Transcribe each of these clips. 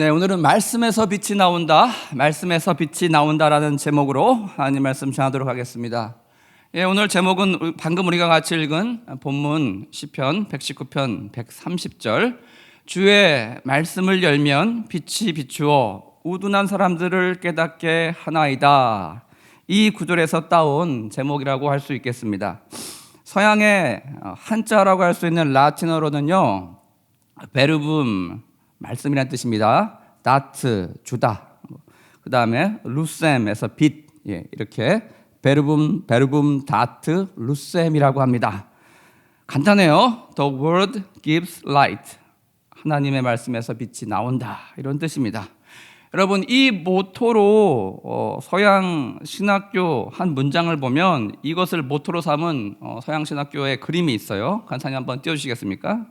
네, 오늘은 말씀에서 빛이 나온다, 말씀에서 빛이 나온다라는 제목으로 하나님 말씀 전하도록 하겠습니다. 오늘 제목은 방금 우리가 같이 읽은 본문 시편 119편 130절 주의 말씀을 열면 빛이 비추어 우둔한 사람들을 깨닫게 하나이다. 이 구절에서 따온 제목이라고 할 수 있겠습니다. 서양의 한자라고 할 수 있는 라틴어로는요, 베르붐 말씀이라는 뜻입니다. 다트 주다. 그 다음에 루셈에서 빛, 이렇게 베르붐 다트 루셈이라고 합니다. 간단해요. The word gives light. 하나님의 말씀에서 빛이 나온다, 이런 뜻입니다. 여러분, 이 모토로 서양 신학교 한 문장을 보면 이것을 모토로 삼은 서양 신학교의 그림이 있어요. 간단히 한번 띄워주시겠습니까?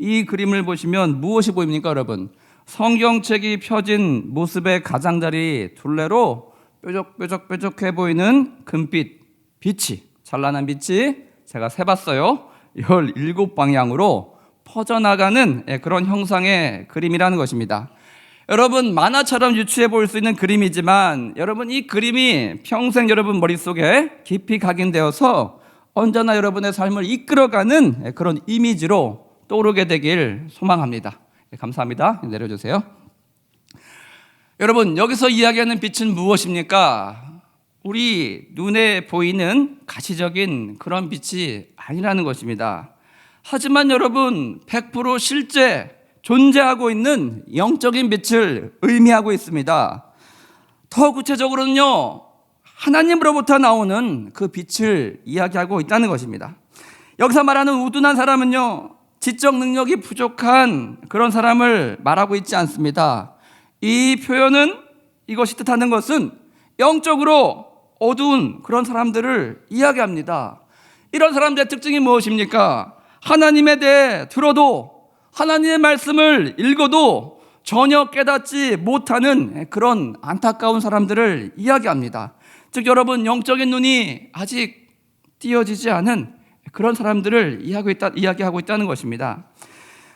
이 그림을 보시면 무엇이 보입니까, 여러분? 성경책이 펴진 모습의 가장자리 둘레로 뾰족뾰족해 보이는 금빛, 빛이, 찬란한 빛이 제가 세봤어요. 17방향으로 퍼져나가는 그런 형상의 그림이라는 것입니다. 여러분, 만화처럼 유추해 볼 수 있는 그림이지만 여러분, 이 그림이 평생 여러분 머릿속에 깊이 각인되어서 언제나 여러분의 삶을 이끌어가는 그런 이미지로 떠오르게 되길 소망합니다. 감사합니다. 내려주세요. 여러분, 여기서 이야기하는 빛은 무엇입니까? 우리 눈에 보이는 가시적인 그런 빛이 아니라는 것입니다. 하지만 여러분, 100% 실제 존재하고 있는 영적인 빛을 의미하고 있습니다. 더 구체적으로는요, 하나님으로부터 나오는 그 빛을 이야기하고 있다는 것입니다. 여기서 말하는 우둔한 사람은요, 지적 능력이 부족한 그런 사람을 말하고 있지 않습니다. 이 표현은, 이것이 뜻하는 것은 영적으로 어두운 그런 사람들을 이야기합니다. 이런 사람들의 특징이 무엇입니까? 하나님에 대해 들어도, 하나님의 말씀을 읽어도 전혀 깨닫지 못하는 그런 안타까운 사람들을 이야기합니다. 즉, 여러분, 영적인 눈이 아직 띄어지지 않은 그런 사람들을 이야기하고 있다는 것입니다.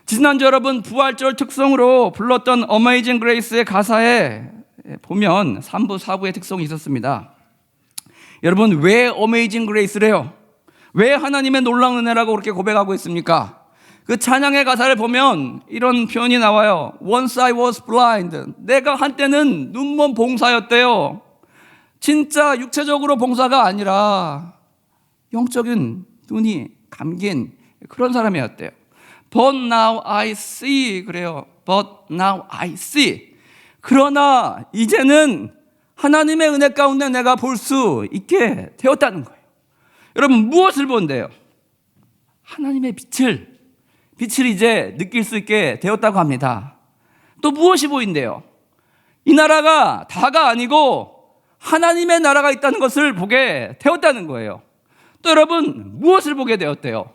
지난주 여러분, 부활절 특성으로 불렀던 어메이징 그레이스의 가사에 보면 3부, 4부의 특성이 있었습니다. 여러분, 왜 어메이징 그레이스래요? 왜 하나님의 놀라운 은혜라고 그렇게 고백하고 있습니까? 그 찬양의 가사를 보면 이런 표현이 나와요. Once I was blind. 내가 한때는 눈먼 봉사였대요. 진짜 육체적으로 봉사가 아니라 영적인 눈이 감긴 그런 사람이었대요. But now I see. 그래요. But now I see. 그러나 이제는 하나님의 은혜 가운데 내가 볼 수 있게 되었다는 거예요. 여러분, 무엇을 본대요? 하나님의 빛을 이제 느낄 수 있게 되었다고 합니다. 또 무엇이 보인대요? 이 나라가 다가 아니고 하나님의 나라가 있다는 것을 보게 되었다는 거예요. 또 여러분, 무엇을 보게 되었대요?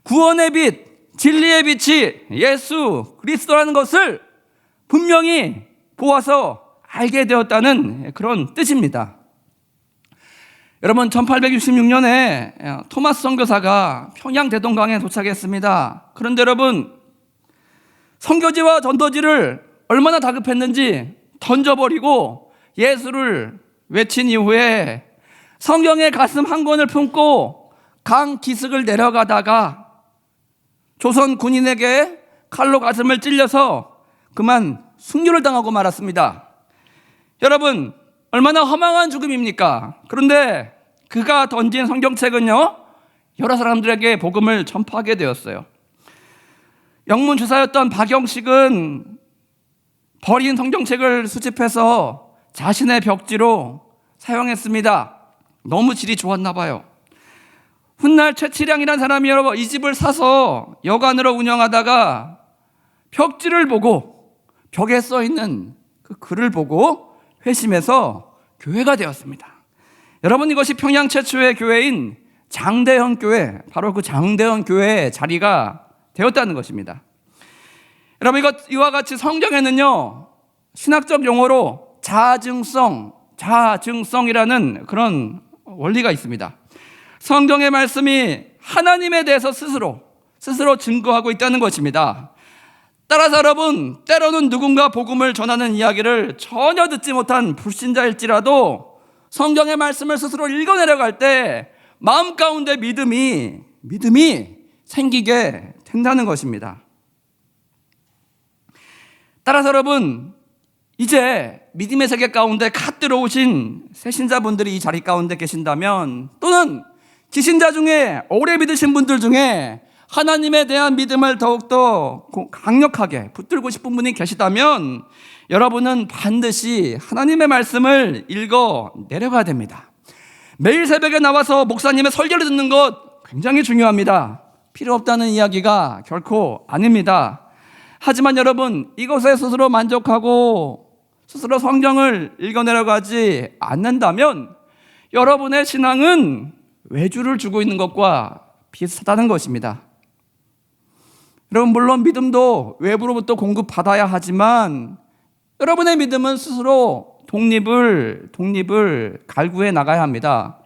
구원의 빛, 진리의 빛이 예수 그리스도라는 것을 분명히 보아서 알게 되었다는 그런 뜻입니다. 여러분, 1866년에 토마스 선교사가 평양 대동강에 도착했습니다. 그런데 여러분, 선교지와 전도지를 얼마나 다급했는지 던져버리고 예수를 외친 이후에 성경의 가슴 한 권을 품고 강 기슭을 내려가다가 조선 군인에게 칼로 가슴을 찔려서 그만 순교를 당하고 말았습니다. 여러분, 얼마나 허망한 죽음입니까? 그런데 그가 던진 성경책은요, 여러 사람들에게 복음을 전파하게 되었어요. 영문주사였던 박영식은 버린 성경책을 수집해서 자신의 벽지로 사용했습니다. 너무 질이 좋았나 봐요. 훗날 최치량이라는 사람이 여러분, 이 집을 사서 여관으로 운영하다가 벽지를 보고, 벽에 써있는 그 글을 보고 회심해서 교회가 되었습니다. 여러분, 이것이 평양 최초의 교회인 장대현 교회, 바로 그 장대현 교회의 자리가 되었다는 것입니다. 여러분, 이와 같이 성경에는요, 신학적 용어로 자증성이라는 그런 원리가 있습니다. 성경의 말씀이 하나님에 대해서 스스로 증거하고 있다는 것입니다. 따라서 여러분, 때로는 누군가 복음을 전하는 이야기를 전혀 듣지 못한 불신자일지라도 성경의 말씀을 스스로 읽어내려갈 때 마음 가운데 믿음이 생기게 된다는 것입니다. 따라서 여러분, 이제 믿음의 세계 가운데 갓 들어오신 새신자분들이 이 자리 가운데 계신다면, 또는 기신자 중에 오래 믿으신 분들 중에 하나님에 대한 믿음을 더욱더 강력하게 붙들고 싶은 분이 계시다면, 여러분은 반드시 하나님의 말씀을 읽어 내려가야 됩니다. 매일 새벽에 나와서 목사님의 설교를 듣는 것 굉장히 중요합니다. 필요 없다는 이야기가 결코 아닙니다. 하지만 여러분, 이것에 스스로 만족하고 스스로 성경을 읽어 내려가지 않는다면 여러분의 신앙은 외주를 주고 있는 것과 비슷하다는 것입니다. 여러분, 물론 믿음도 외부로부터 공급받아야 하지만 여러분의 믿음은 스스로 독립을 갈구해 나가야 합니다.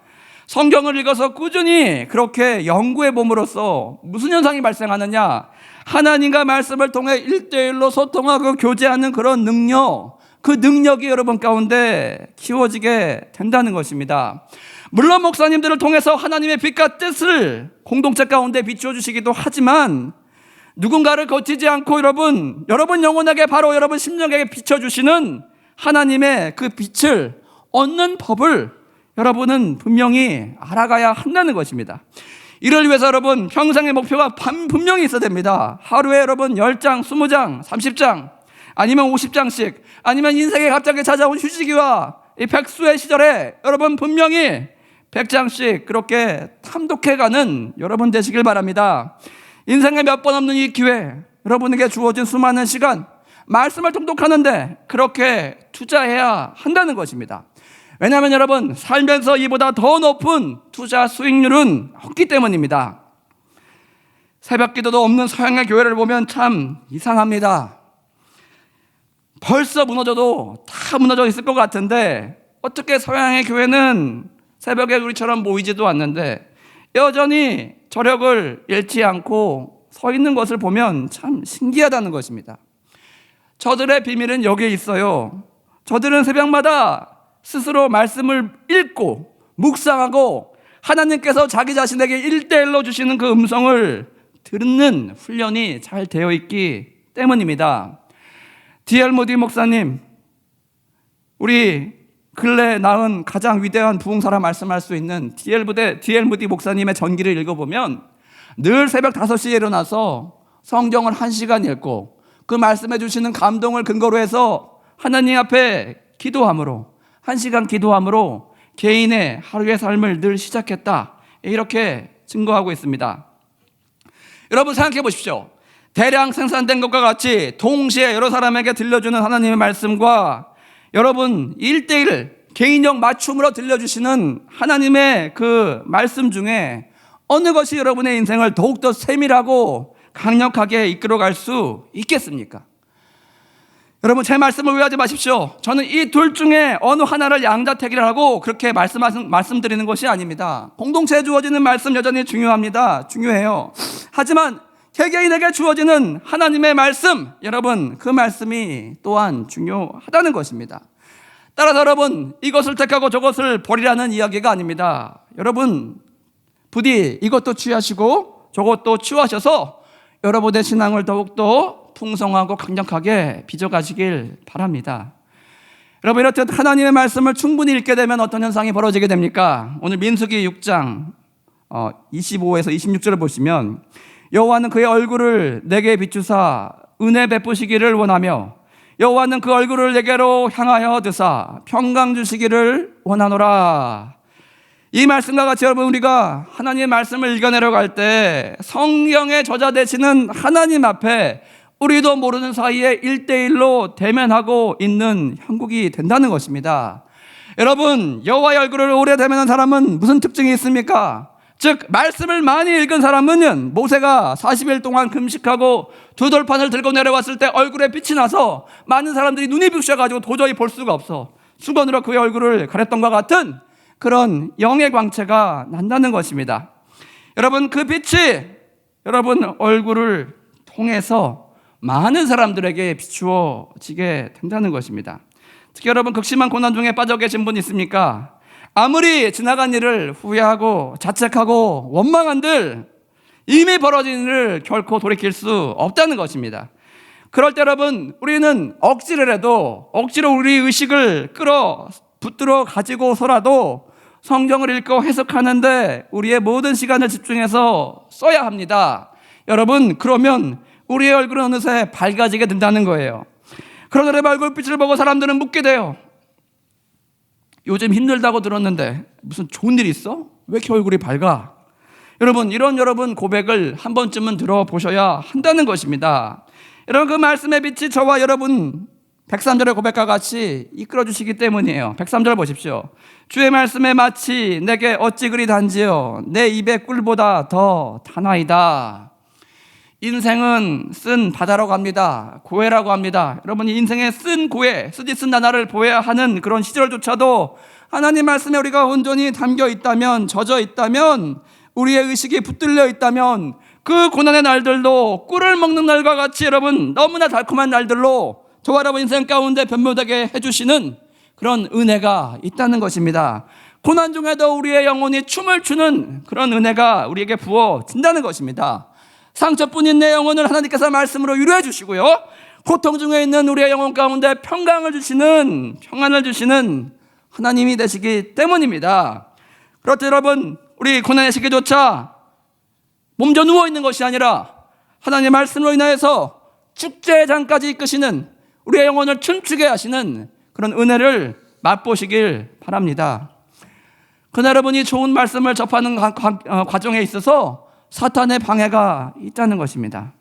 성경을 읽어서 꾸준히 그렇게 연구해 봄으로써 무슨 현상이 발생하느냐? 하나님과 말씀을 통해 1대1로 소통하고 교제하는 그런 능력, 그 능력이 여러분 가운데 키워지게 된다는 것입니다. 물론 목사님들을 통해서 하나님의 빛과 뜻을 공동체 가운데 비춰주시기도 하지만, 누군가를 거치지 않고 여러분 영혼에게, 바로 여러분 심령에게 비춰주시는 하나님의 그 빛을 얻는 법을 여러분은 분명히 알아가야 한다는 것입니다. 이를 위해서 여러분 평생의 목표가 분명히 있어야 됩니다. 하루에 여러분 10장, 20장, 30장, 아니면 50장씩, 아니면 인생에 갑자기 찾아온 휴지기와 이 백수의 시절에 여러분 분명히 100장씩 그렇게 탐독해가는 여러분 되시길 바랍니다. 인생에 몇 번 없는 이 기회, 여러분에게 주어진 수많은 시간, 말씀을 통독하는데 그렇게 투자해야 한다는 것입니다. 왜냐하면 여러분, 살면서 이보다 더 높은 투자 수익률은 없기 때문입니다. 새벽 기도도 없는 서양의 교회를 보면 참 이상합니다. 벌써 무너져도 다 무너져 있을 것 같은데 어떻게 서양의 교회는 새벽에 우리처럼 모이지도 않는데 여전히 저력을 잃지 않고 서 있는 것을 보면 참 신기하다는 것입니다. 저들의 비밀은 여기에 있어요. 저들은 새벽마다 스스로 말씀을 읽고 묵상하고 하나님께서 자기 자신에게 1대1로 주시는 그 음성을 듣는 훈련이 잘 되어 있기 때문입니다. D.L. 무디 목사님, 우리 근래 낳은 가장 위대한 부흥사라 말씀할 수 있는 D.L. 무디 목사님의 전기를 읽어보면 늘 새벽 5시에 일어나서 성경을 1시간 읽고 그 말씀해 주시는 감동을 근거로 해서 하나님 앞에 기도함으로, 1시간 기도함으로 개인의 하루의 삶을 늘 시작했다, 이렇게 증거하고 있습니다. 여러분 생각해 보십시오. 대량 생산된 것과 같이 동시에 여러 사람에게 들려주는 하나님의 말씀과 여러분 1대1 개인적 맞춤으로 들려주시는 하나님의 그 말씀 중에 어느 것이 여러분의 인생을 더욱더 세밀하고 강력하게 이끌어갈 수 있겠습니까? 여러분, 제 말씀을 오해하지 마십시오. 저는 이 둘 중에 어느 하나를 양자택일하고 그렇게 말씀드리는 것이 아닙니다. 공동체에 주어지는 말씀 여전히 중요해요. 하지만 개개인에게 주어지는 하나님의 말씀, 여러분 그 말씀이 또한 중요하다는 것입니다. 따라서 여러분, 이것을 택하고 저것을 버리라는 이야기가 아닙니다. 여러분 부디 이것도 취하시고 저것도 취하셔서 여러분의 신앙을 더욱더 풍성하고 강력하게 빚어가시길 바랍니다. 여러분, 이렇듯 하나님의 말씀을 충분히 읽게 되면 어떤 현상이 벌어지게 됩니까? 오늘 민수기 6장 25에서 26절을 보시면, 여호와는 그의 얼굴을 내게 비추사 은혜 베푸시기를 원하며 여호와는 그 얼굴을 내게로 향하여 드사 평강 주시기를 원하노라. 이 말씀과 같이 여러분, 우리가 하나님의 말씀을 읽어내려갈 때 성경의 저자 되시는 하나님 앞에 우리도 모르는 사이에 1대1로 대면하고 있는 형국이 된다는 것입니다. 여러분, 여호와의 얼굴을 오래 대면한 사람은 무슨 특징이 있습니까? 즉 말씀을 많이 읽은 사람은 모세가 40일 동안 금식하고 두 돌판을 들고 내려왔을 때 얼굴에 빛이 나서 많은 사람들이 눈이 부셔가지고 도저히 볼 수가 없어 수건으로 그의 얼굴을 가렸던 것 같은 그런 영의 광채가 난다는 것입니다. 여러분, 그 빛이 여러분 얼굴을 통해서 많은 사람들에게 비추어지게 된다는 것입니다. 특히 여러분, 극심한 고난 중에 빠져 계신 분 있습니까? 아무리 지나간 일을 후회하고 자책하고 원망한들 이미 벌어진 일을 결코 돌이킬 수 없다는 것입니다. 그럴 때 여러분, 우리는 억지로 우리 의식을 붙들어 가지고서라도 성경을 읽고 해석하는데 우리의 모든 시간을 집중해서 써야 합니다. 여러분, 그러면 우리의 얼굴은 어느새 밝아지게 된다는 거예요. 그러나 내 얼굴빛을 보고 사람들은 묻게 돼요. 요즘 힘들다고 들었는데 무슨 좋은 일 있어? 왜 이렇게 얼굴이 밝아? 여러분, 이런 고백을 한 번쯤은 들어보셔야 한다는 것입니다. 여러분, 그 말씀의 빛이 저와 여러분 103절의 고백과 같이 이끌어 주시기 때문이에요. 103절 보십시오. 주의 말씀에 마치 내게 어찌 그리 단지요 내 입의 꿀보다 더 다나이다. 인생은 쓴 바다라고 합니다. 고해라고 합니다. 여러분, 인생의 쓴 고해, 쓴 나날을 보여야 하는 그런 시절조차도 하나님 말씀에 우리가 온전히 담겨 있다면, 젖어 있다면, 우리의 의식이 붙들려 있다면 그 고난의 날들도 꿀을 먹는 날과 같이 여러분 너무나 달콤한 날들로 저와 여러분 인생 가운데 변모되게 해주시는 그런 은혜가 있다는 것입니다. 고난 중에도 우리의 영혼이 춤을 추는 그런 은혜가 우리에게 부어진다는 것입니다. 상처뿐인 내 영혼을 하나님께서 말씀으로 위로해 주시고요, 고통 중에 있는 우리의 영혼 가운데 평강을 주시는, 평안을 주시는 하나님이 되시기 때문입니다. 그렇듯 여러분, 우리 고난의 시기조차 몸져 누워있는 것이 아니라 하나님의 말씀으로 인하여서 축제장까지 이끄시는, 우리의 영혼을 춤추게 하시는 그런 은혜를 맛보시길 바랍니다. 그러나 여러분이 좋은 말씀을 접하는 과정에 있어서 사탄의 방해가 있다는 것입니다.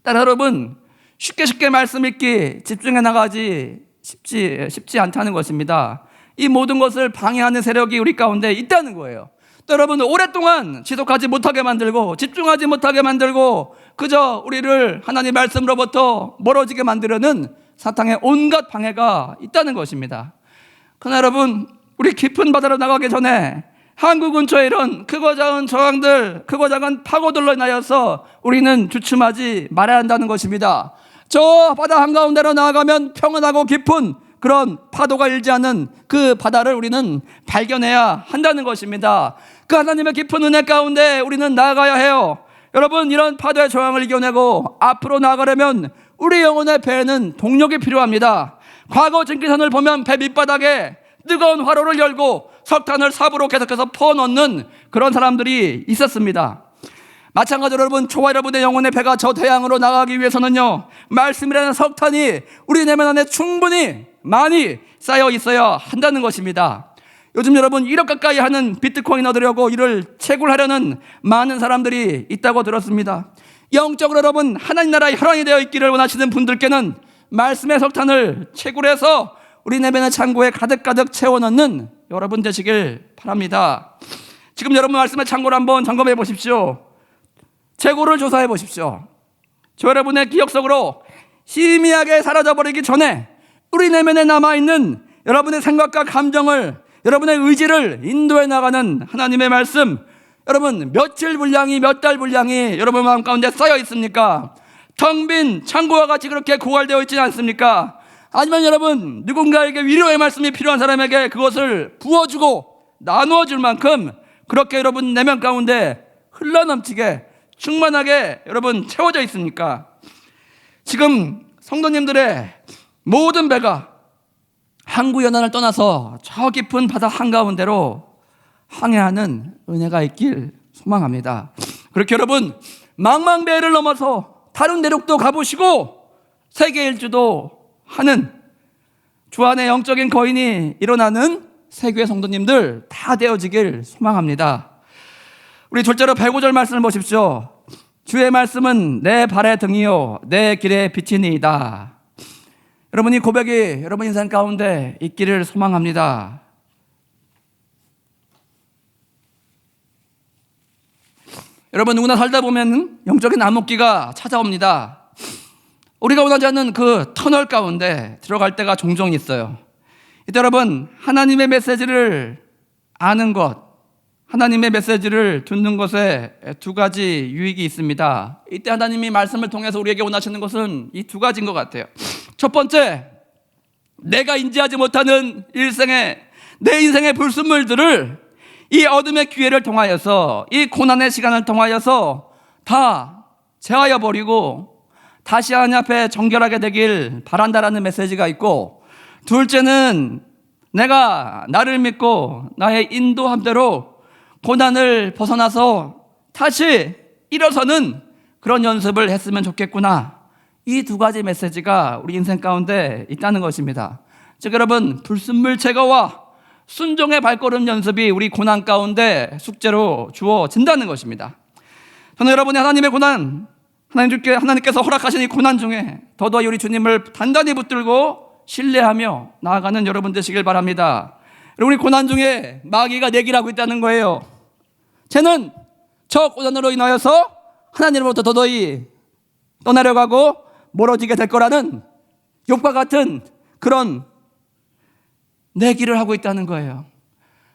따라 여러분, 쉽게 말씀 읽기 집중해 나가지 쉽지 않다는 것입니다. 이 모든 것을 방해하는 세력이 우리 가운데 있다는 거예요. 또 여러분, 오랫동안 지속하지 못하게 만들고 집중하지 못하게 만들고 그저 우리를 하나님 말씀으로부터 멀어지게 만들려는 사탄의 온갖 방해가 있다는 것입니다. 그러나 여러분, 우리 깊은 바다로 나가기 전에 항구 근처에 이런 크고 작은 저항들, 크고 작은 파고들로 인하여서 우리는 주춤하지 말아야 한다는 것입니다. 저 바다 한가운데로 나아가면 평온하고 깊은 그런 파도가 일지 않은 그 바다를 우리는 발견해야 한다는 것입니다. 그 하나님의 깊은 은혜 가운데 우리는 나아가야 해요. 여러분, 이런 파도의 저항을 이겨내고 앞으로 나아가려면 우리 영혼의 배에는 동력이 필요합니다. 과거 증기선을 보면 배 밑바닥에 뜨거운 화로를 열고 석탄을 삽으로 계속해서 퍼넣는 그런 사람들이 있었습니다. 마찬가지로 여러분, 저와 여러분의 영혼의 배가 저 대양으로 나가기 위해서는요, 말씀이라는 석탄이 우리 내면 안에 충분히 많이 쌓여 있어야 한다는 것입니다. 요즘 여러분 1억 가까이 하는 비트코인 얻으려고 이를 채굴하려는 많은 사람들이 있다고 들었습니다. 영적으로 여러분 하나님 나라의 혈안이 되어 있기를 원하시는 분들께는 말씀의 석탄을 채굴해서 우리 내면의 창고에 가득 채워넣는 여러분 되시길 바랍니다. 지금 여러분 말씀의 창고를 한번 점검해 보십시오. 재고를 조사해 보십시오. 저 여러분의 기억 속으로 희미하게 사라져버리기 전에 우리 내면에 남아있는 여러분의 생각과 감정을, 여러분의 의지를 인도해 나가는 하나님의 말씀, 여러분 며칠 분량이, 몇 달 분량이 여러분 마음 가운데 쌓여 있습니까? 텅 빈 창고와 같이 그렇게 고갈되어 있지 않습니까? 아니면 여러분 누군가에게 위로의 말씀이 필요한 사람에게 그것을 부어주고 나누어 줄 만큼 그렇게 여러분 내면 가운데 흘러넘치게 충만하게 여러분 채워져 있습니까? 지금 성도님들의 모든 배가 항구 연안을 떠나서 저 깊은 바다 한가운데로 항해하는 은혜가 있길 소망합니다. 그렇게 여러분 망망대해를 넘어서 다른 대륙도 가보시고 세계 일주도 하는 주 안에 영적인 거인이 일어나는 세교의 성도님들 다 되어지길 소망합니다. 우리 둘째로 105절 말씀을 보십시오. 주의 말씀은 내 발의 등이요 내 길의 빛이니이다. 여러분, 이 고백이 여러분 인생 가운데 있기를 소망합니다. 여러분, 누구나 살다 보면 영적인 암흑기가 찾아옵니다. 우리가 원하지 않는 그 터널 가운데 들어갈 때가 종종 있어요. 이때 여러분, 하나님의 메시지를 아는 것, 하나님의 메시지를 듣는 것에 두 가지 유익이 있습니다. 이때 하나님이 말씀을 통해서 우리에게 원하시는 것은 이 두 가지인 것 같아요. 첫 번째, 내가 인지하지 못하는 내 인생의 불순물들을 이 어둠의 기회를 통하여서, 이 고난의 시간을 통하여서 다 제하여 버리고 다시 하나님 앞에 정결하게 되길 바란다라는 메시지가 있고, 둘째는 내가 나를 믿고 나의 인도함대로 고난을 벗어나서 다시 일어서는 그런 연습을 했으면 좋겠구나. 이 두 가지 메시지가 우리 인생 가운데 있다는 것입니다. 즉 여러분, 불순물 제거와 순종의 발걸음 연습이 우리 고난 가운데 숙제로 주어진다는 것입니다. 저는 여러분이 하나님의 고난, 하나님께서 허락하신 이 고난 중에 더더욱 우리 주님을 단단히 붙들고 신뢰하며 나아가는 여러분 되시길 바랍니다. 우리 고난 중에 마귀가 내기를 하고 있다는 거예요. 쟤는 저 고난으로 인하여서 하나님으로부터 더더욱 떠나려가고 멀어지게 될 거라는 욥과 같은 그런 내기를 하고 있다는 거예요.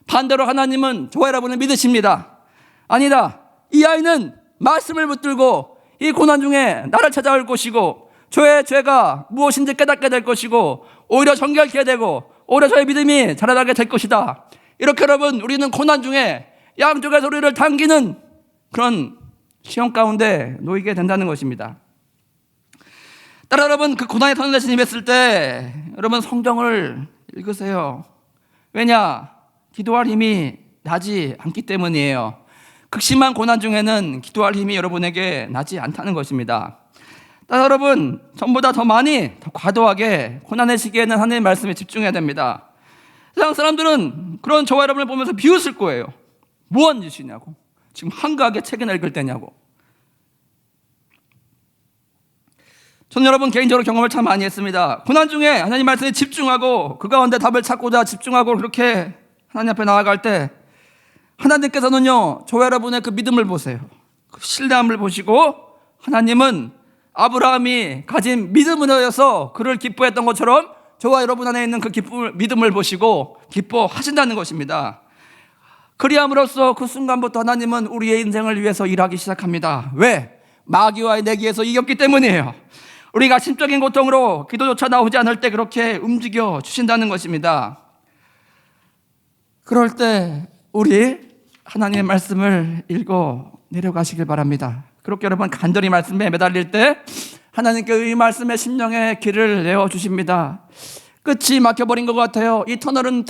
반대로 하나님은 저와 여러분을 믿으십니다. 아니다, 이 아이는 말씀을 붙들고 이 고난 중에 나를 찾아올 것이고 저의 죄가 무엇인지 깨닫게 될 것이고 오히려 정결케 되고 오히려 저의 믿음이 자라나게 될 것이다. 이렇게 여러분, 우리는 고난 중에 양쪽에서 우리를 당기는 그런 시험 가운데 놓이게 된다는 것입니다. 따라 여러분, 그 고난의 터널 내신 임했을 때 여러분 성경을 읽으세요. 왜냐? 기도할 힘이 나지 않기 때문이에요. 극심한 고난 중에는 기도할 힘이 여러분에게 나지 않다는 것입니다. 따라 여러분, 전보다 더 많이, 더 과도하게 고난의 시기에는 하나님의 말씀에 집중해야 됩니다. 세상 사람들은 그런 저와 여러분을 보면서 비웃을 거예요. 뭐하는 짓이냐고, 지금 한가하게 책이나 읽을 때냐고. 저는 여러분 개인적으로 경험을 참 많이 했습니다. 고난 중에 하나님 말씀에 집중하고 그 가운데 답을 찾고자 집중하고 그렇게 하나님 앞에 나아갈 때 하나님께서는요, 저와 여러분의 그 믿음을 보세요. 그 신뢰함을 보시고 하나님은 아브라함이 가진 믿음을 하여서 그를 기뻐했던 것처럼 저와 여러분 안에 있는 그 믿음을 보시고 기뻐하신다는 것입니다. 그리함으로써 그 순간부터 하나님은 우리의 인생을 위해서 일하기 시작합니다. 왜? 마귀와의 내기에서 이겼기 때문이에요. 우리가 심적인 고통으로 기도조차 나오지 않을 때 그렇게 움직여 주신다는 것입니다. 그럴 때 우리 하나님의 말씀을 읽어 내려가시길 바랍니다. 그렇게 여러분 간절히 말씀에 매달릴 때 하나님께 이 말씀의 심령의 길을 내어주십니다. 끝이 막혀버린 것 같아요. 이 터널은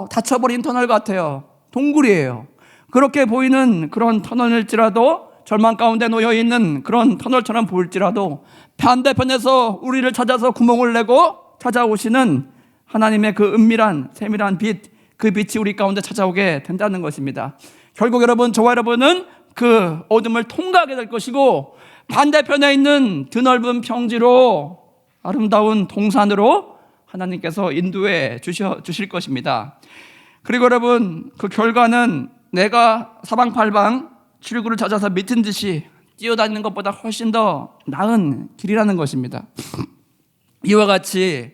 닫혀버린 터널 같아요. 동굴이에요. 그렇게 보이는 그런 터널일지라도, 절망 가운데 놓여있는 그런 터널처럼 보일지라도 반대편에서 우리를 찾아서 구멍을 내고 찾아오시는 하나님의 그 은밀한 세밀한 빛, 그 빛이 우리 가운데 찾아오게 된다는 것입니다. 결국 여러분, 저와 여러분은 그 어둠을 통과하게 될 것이고 반대편에 있는 드넓은 평지로, 아름다운 동산으로 하나님께서 인도해 주실 것입니다. 그리고 여러분, 그 결과는 내가 사방팔방 출구를 찾아서 미친 듯이 뛰어다니는 것보다 훨씬 더 나은 길이라는 것입니다. 이와 같이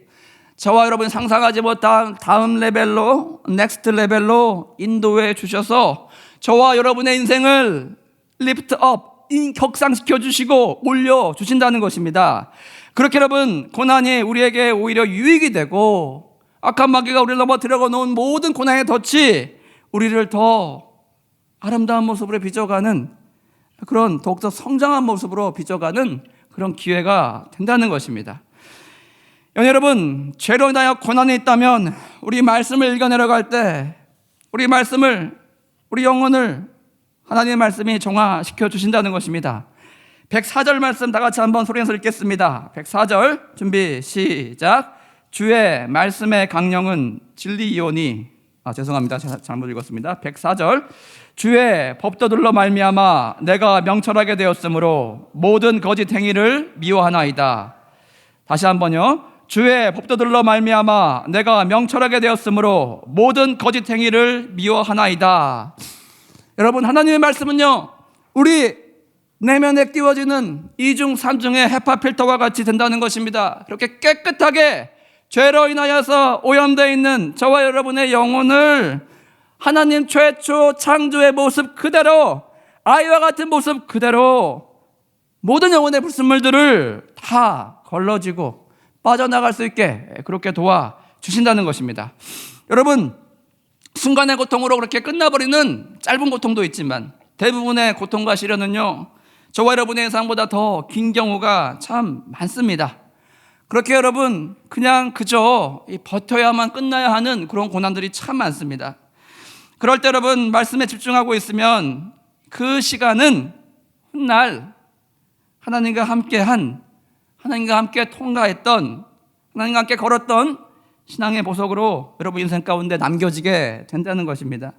저와 여러분이 상상하지 못한 다음 레벨로, 넥스트 레벨로 인도해 주셔서 저와 여러분의 인생을 리프트 업, 격상시켜 주시고 올려 주신다는 것입니다. 그렇게 여러분, 고난이 우리에게 오히려 유익이 되고 악한 마귀가 우리를 넘어뜨려 놓은 모든 고난의 덫이 우리를 더 아름다운 모습으로 빚어가는, 그런 더욱더 성장한 모습으로 빚어가는 그런 기회가 된다는 것입니다. 여러분, 죄로 인하여 고난이 있다면 우리 말씀을 읽어 내려갈 때 우리 영혼을 하나님의 말씀이 정화시켜 주신다는 것입니다. 104절 말씀 다 같이 한번 소리내서 읽겠습니다. 104절 준비 시작. 주의 말씀의 강령은 진리이오니, 죄송합니다, 제가 잘못 읽었습니다. 104절, 주의 법도들로 말미암아 내가 명철하게 되었으므로 모든 거짓 행위를 미워하나이다. 다시 한번요. 주의 법도들로 말미암아 내가 명철하게 되었으므로 모든 거짓 행위를 미워하나이다. 여러분, 하나님의 말씀은요, 우리 내면에 띄워지는 이중 삼중의 헤파 필터와 같이 된다는 것입니다. 그렇게 깨끗하게 죄로 인하여서 오염되어 있는 저와 여러분의 영혼을 하나님 최초 창조의 모습 그대로, 아이와 같은 모습 그대로 모든 영혼의 불순물들을 다 걸러지고 빠져나갈 수 있게 그렇게 도와주신다는 것입니다. 여러분, 순간의 고통으로 그렇게 끝나버리는 짧은 고통도 있지만 대부분의 고통과 시련은요, 저와 여러분의 예상보다 더 긴 경우가 참 많습니다. 그렇게 여러분, 그냥 그저 버텨야만 끝나야 하는 그런 고난들이 참 많습니다. 그럴 때 여러분, 말씀에 집중하고 있으면 그 시간은 훗날 하나님과 함께 통과했던, 하나님과 함께 걸었던 신앙의 보석으로 여러분 인생 가운데 남겨지게 된다는 것입니다.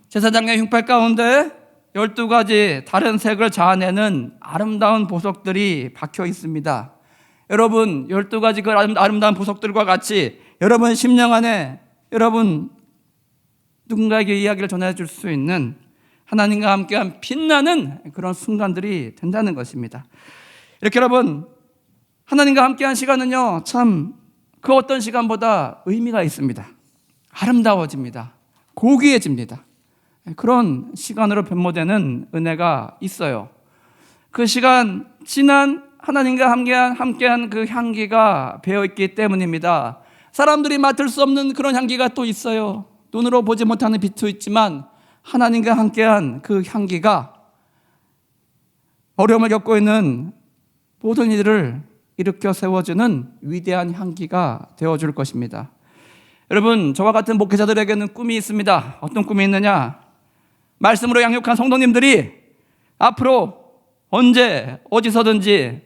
제사장의 흉팔 가운데 12가지 다른 색을 자아내는 아름다운 보석들이 박혀 있습니다. 여러분, 12가지 그 아름다운 보석들과 같이 여러분 심령 안에 여러분 누군가에게 이야기를 전해줄 수 있는 하나님과 함께한 빛나는 그런 순간들이 된다는 것입니다. 이렇게 여러분, 하나님과 함께한 시간은요, 참 그 어떤 시간보다 의미가 있습니다. 아름다워집니다. 고귀해집니다. 그런 시간으로 변모되는 은혜가 있어요. 그 시간, 진한 하나님과 함께한 그 향기가 배어있기 때문입니다. 사람들이 맡을 수 없는 그런 향기가 또 있어요. 눈으로 보지 못하는 빛도 있지만 하나님과 함께한 그 향기가 어려움을 겪고 있는 모든 이들을 일으켜 세워주는 위대한 향기가 되어줄 것입니다. 여러분, 저와 같은 목회자들에게는 꿈이 있습니다. 어떤 꿈이 있느냐? 말씀으로 양육한 성도님들이 앞으로 언제 어디서든지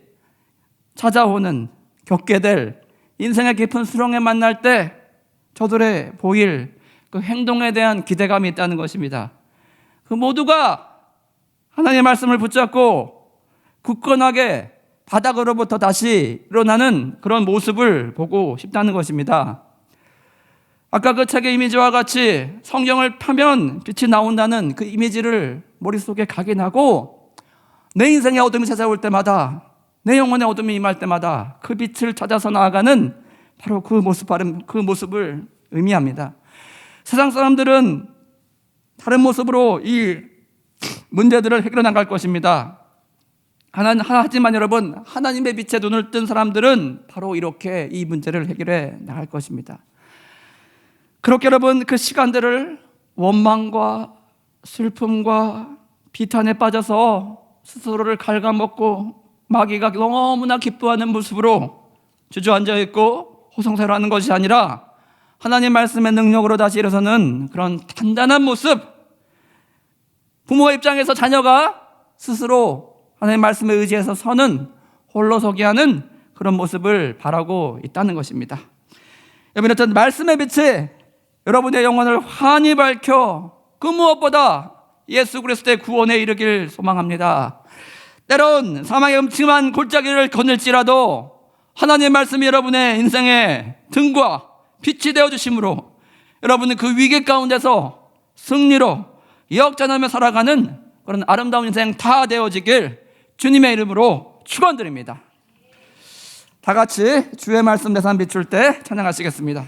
찾아오는, 겪게 될 인생의 깊은 수렁에 만날 때 저들의 보일 그 행동에 대한 기대감이 있다는 것입니다. 그 모두가 하나님의 말씀을 붙잡고 굳건하게 바닥으로부터 다시 일어나는 그런 모습을 보고 싶다는 것입니다. 아까 그 책의 이미지와 같이 성경을 펴면 빛이 나온다는 그 이미지를 머릿속에 각인하고 내 인생의 어둠이 찾아올 때마다, 내 영혼의 어둠이 임할 때마다 그 빛을 찾아서 나아가는 바로 그 모습을 의미합니다. 세상 사람들은 다른 모습으로 이 문제들을 해결해 나갈 것입니다. 하지만 여러분, 하나님의 빛에 눈을 뜬 사람들은 바로 이렇게 이 문제를 해결해 나갈 것입니다. 그렇게 여러분, 그 시간들을 원망과 슬픔과 비탄에 빠져서 스스로를 갉아먹고 마귀가 너무나 기뻐하는 모습으로 주저앉아 있고 호성사를 것이 아니라 하나님 말씀의 능력으로 다시 일어서는 그런 단단한 모습, 부모 입장에서 자녀가 스스로 하나님 말씀에 의지해서 서는, 홀로 서게 하는 그런 모습을 바라고 있다는 것입니다. 여러분, 어떤 말씀의 빛이 여러분의 영혼을 환히 밝혀 그 무엇보다 예수 그리스도의 구원에 이르길 소망합니다. 때론 사망의 음침한 골짜기를 거닐지라도 하나님의 말씀이 여러분의 인생의 등과 빛이 되어주심으로 여러분은 그 위기 가운데서 승리로 역전하며 살아가는 그런 아름다운 인생 다 되어지길 주님의 이름으로 축원드립니다. 다 같이 주의 말씀 내산 비출 때 찬양하시겠습니다.